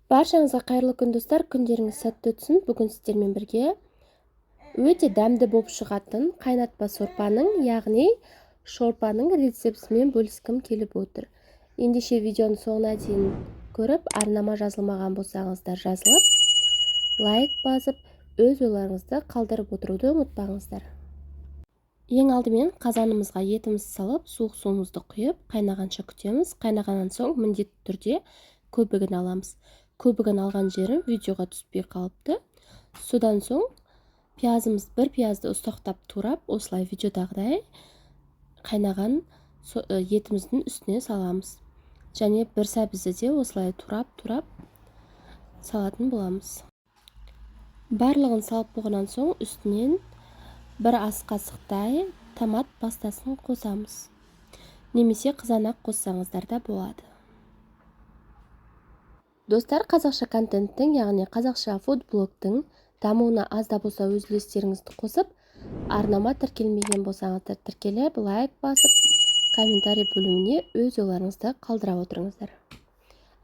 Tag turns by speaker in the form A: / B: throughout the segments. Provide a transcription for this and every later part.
A: Баршаңызға қайырлы күн достар, күндеріңіз сәтті өтсін. Бүгін сіздермен бірге өте дәмді болып шығатын қайнатпа сорпаның, яғни шорпаның рецептісімен бөліскім келіп отыр. Ендеше видеоны соңына дейін көріп, арнама жазылмаған болсаңыздар жазылып, лайк басып, өз ойларыңызды қалдырып отыруды ұмытпаңыздар. Ең алдымен қазанымызға етімізді салып, суық суымызды құйып, қайнағанша күтеміз. Қайнағаннан соң міндетті түрде көбігін аламыз. Көбігін алған жерім видеоға түспей қалыпты. Содан соң бір пиязды ұстақтап турап, осылай видеодағыдай қайнаған етіміздің үстіне саламыз. Және бір сәбізді де осылай турап салатын боламыз. Барлығын салып болғаннан соң үстінен бір ас қасықтай томат пастасын қосамыз. Немесе қызанақ қоссаңыздар да болады. Достар, қазақша контенттің, яғни қазақша фудблогтың дамуына аз да болса өз үлестеріңізді қосып, арнама тіркелмеген болсаңыздар тіркеліп, лайк басып, комментарий бөліміне өз ойларыңызды қалдыра отырыңыздар.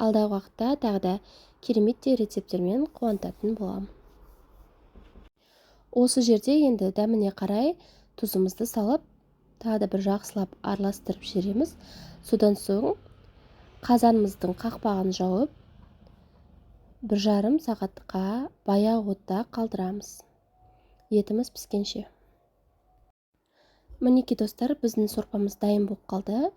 A: Алдағы уақытта тағы да кереметтей рецепттермен қуантатын боламын. Осы жерде енді дәміне қарай тұзымызды салып, тағы да бір жақсылап араластырып жібереміз. Содан соң қазанымыздың қақпағын жауып, 1,5 сағатқа баяу отта қалдырамыз. Етіміз піскенше. Мінекей достар, біздің сорпамыз дайын болып қалды.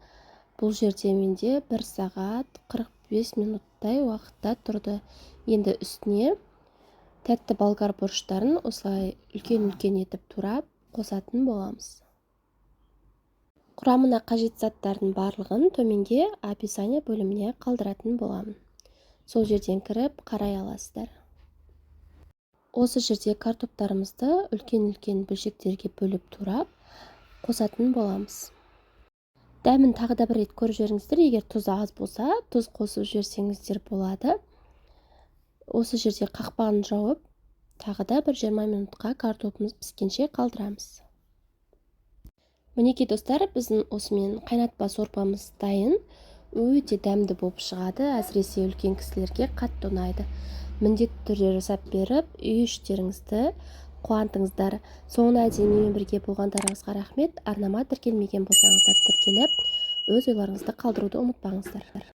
A: Бұл жерде менде 1 сағат 45 минуттай уақытта тұрды. Енді үстіне тәтті болгар бұрыштарын осылай үлкен-үлкен етіп турап қосатын боламыз. Құрамына қажет заттардың барлығын төменге описание бөліміне қалдыратын боламын. Сол жерден кіріп қарай аласыздар. Осы жерде картоптарымызды үлкен-үлкен бөлшектерге бөліп турап қосатын боламыз. Дәмін тағы да бір рет көріп жүріңіздер. Егер тұзы аз болса, тұз қосып жіберсеңіздер болады. Осы жерде қақпағын жауып, тағы да 20 минутқа картопымыз піскенше қалдырамыз. Мінекей достар, біздің осымен қайнатпа сорпамыз дайын. Өте дәмді болып шығады, әсіресе үлкен кісілерге қатты ұнайды. Міндетті түрде жасап беріп, үй іштеріңізді қуантыңыздар. Соңына дейін менімен бірге болғандарыңызға рахмет. Арнама тіркелмеген болсаңыздар тіркеліп, өз ойларыңызды қалдыруды ұмытпаңыздар.